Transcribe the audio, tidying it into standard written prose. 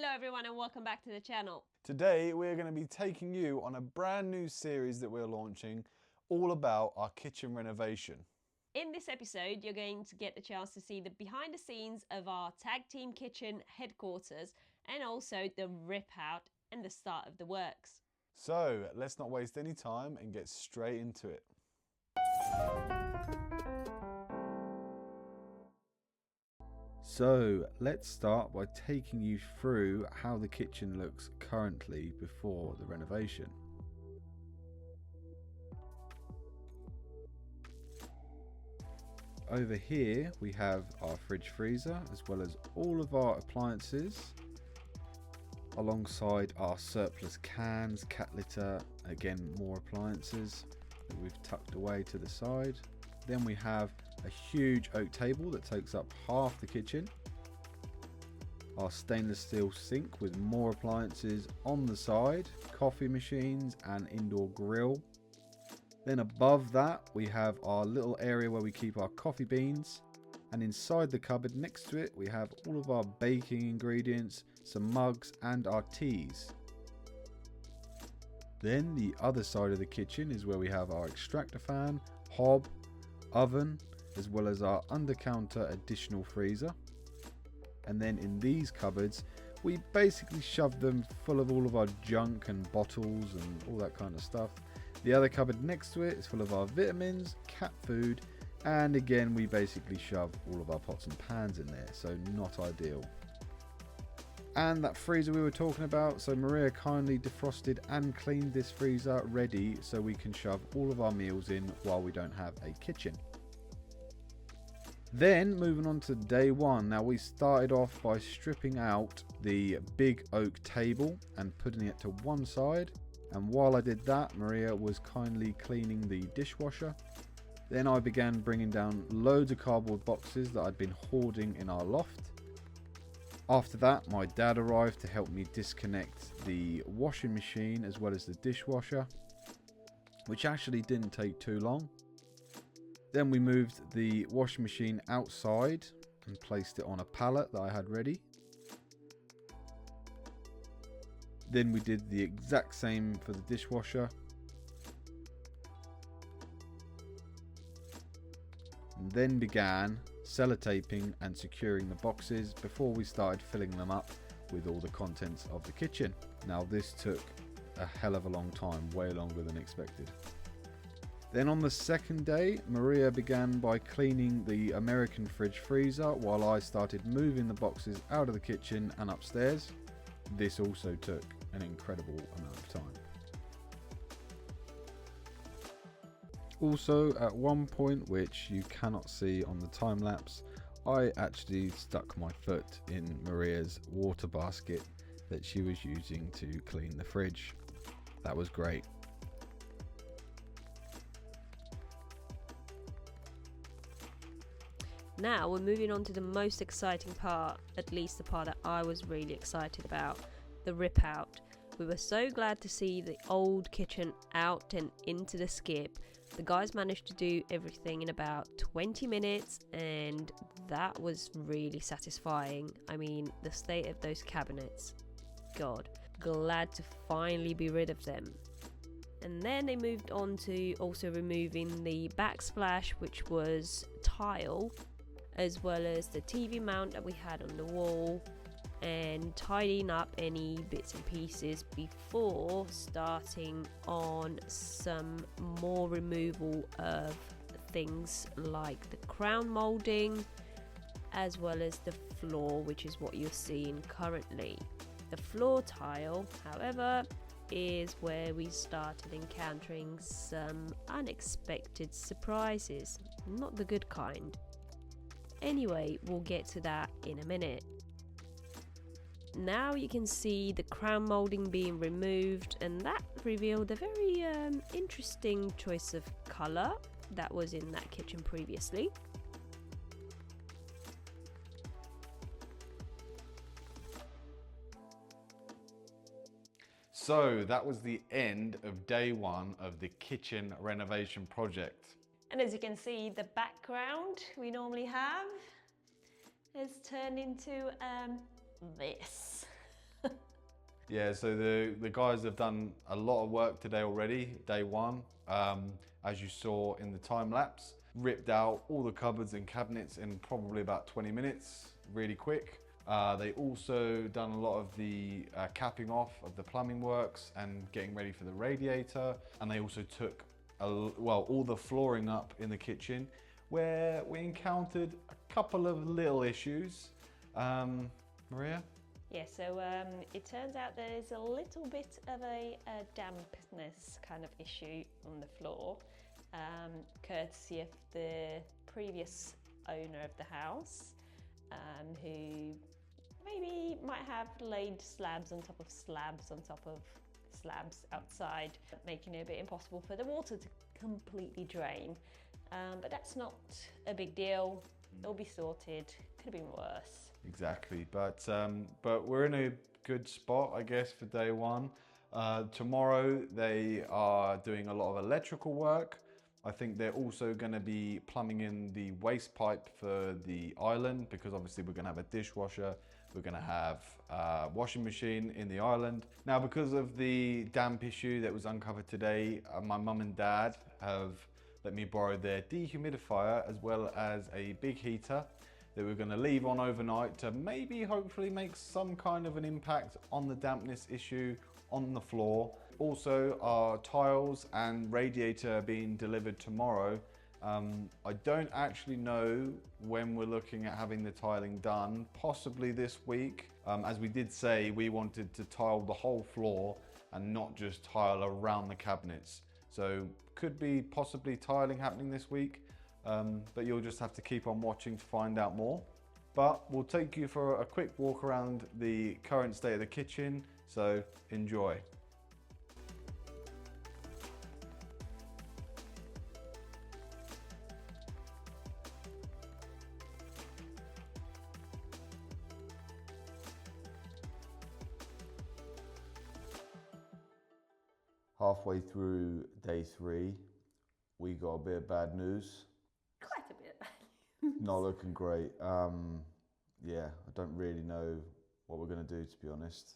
Hello everyone and welcome back to the channel. Today we're going to be taking you on a brand new series that we're launching all about our kitchen renovation. In this episode you're going to get the chance to see the behind the scenes of our tag team kitchen headquarters and also the rip out and the start of the works. So let's not waste any time and get straight into it. So let's start by taking you through how the kitchen looks currently before the renovation. Over here we have our fridge freezer as well as all of our appliances, alongside our surplus cans, cat litter, again more appliances that we've tucked away to the side. Then we have a huge oak table that takes up half the kitchen, our stainless steel sink with more appliances on the side, coffee machines and indoor grill. Then above that we have our little area where we keep our coffee beans, and inside the cupboard next to it we have all of our baking ingredients, some mugs and our teas. Then the other side of the kitchen is where we have our extractor fan, hob, oven, as well as our under counter additional freezer. And then in these cupboards we basically shove them full of all of our junk and bottles and all that kind of stuff. The other cupboard next to it is full of our vitamins, cat food, and again we basically shove all of our pots and pans in there, so not ideal. And that freezer we were talking about, so Maria kindly defrosted and cleaned this freezer ready so we can shove all of our meals in while we don't have a kitchen. Then moving on to day one. Now we started off by stripping out the big oak table and putting it to one side, and while I did that Maria was kindly cleaning the dishwasher. Then I began bringing down loads of cardboard boxes that I'd been hoarding in our loft. After that my dad arrived to help me disconnect the washing machine as well as the dishwasher, which actually didn't take too long. Then we moved the washing machine outside and placed it on a pallet that I had ready. Then we did the exact same for the dishwasher. And then began sellotaping and securing the boxes before we started filling them up with all the contents of the kitchen. Now this took a hell of a long time, way longer than expected. Then on the second day, Maria began by cleaning the American fridge freezer while I started moving the boxes out of the kitchen and upstairs. This also took an incredible amount of time. Also, at one point, which you cannot see on the time lapse, I actually stuck my foot in Maria's water basket that she was using to clean the fridge. That was great. Now we're moving on to the most exciting part, at least the part that I was really excited about, the rip out. We were so glad to see the old kitchen out and into the skip. The guys managed to do everything in about 20 minutes and that was really satisfying. I mean, the state of those cabinets, God, glad to finally be rid of them. And then they moved on to also removing the backsplash, which was tile, as well as the TV mount that we had on the wall, and tidying up any bits and pieces before starting on some more removal of things like the crown molding as well as the floor, which is what you're seeing currently. The floor tile, however, is where we started encountering some unexpected surprises, not the good kind. Anyway, we'll get to that in a minute. Now you can see the crown molding being removed, and that revealed a very interesting choice of colour that was in that kitchen previously. So that was the end of day one of the kitchen renovation project. And as you can see, the background we normally have has turned into this. Yeah, so the guys have done a lot of work today already, day one. As you saw in the time lapse, ripped out all the cupboards and cabinets in probably about 20 minutes, really quick. They also done a lot of the capping off of the plumbing works and getting ready for the radiator. And they also took all the flooring up in the kitchen, where we encountered a couple of little issues. Maria? Yeah, so it turns out there's a little bit of a dampness kind of issue on the floor, courtesy of the previous owner of the house, who maybe might have laid slabs on top of slabs on top of slabs outside, making it a bit impossible for the water to completely drain. But that's not a big deal. It'll be sorted. Could have been worse. Exactly, but we're in a good spot, I guess, for day one. Tomorrow they are doing a lot of electrical work. I think they're also going to be plumbing in the waste pipe for the island, because obviously we're going to have a dishwasher, we're going to have a washing machine in the island. Now, because of the damp issue that was uncovered today, my mum and dad have let me borrow their dehumidifier as well as a big heater that we're going to leave on overnight to maybe hopefully make some kind of an impact on the dampness issue on the floor. Also, our tiles and radiator are being delivered tomorrow. I don't actually know when we're looking at having the tiling done, possibly this week. As we did say, we wanted to tile the whole floor and not just tile around the cabinets. So could be possibly tiling happening this week. But you'll just have to keep on watching to find out more. But we'll take you for a quick walk around the current state of the kitchen, so enjoy. Halfway through day 3, we got a bit of bad news. Quite a bit. Not looking great. Yeah, I don't really know what we're going to do, to be honest.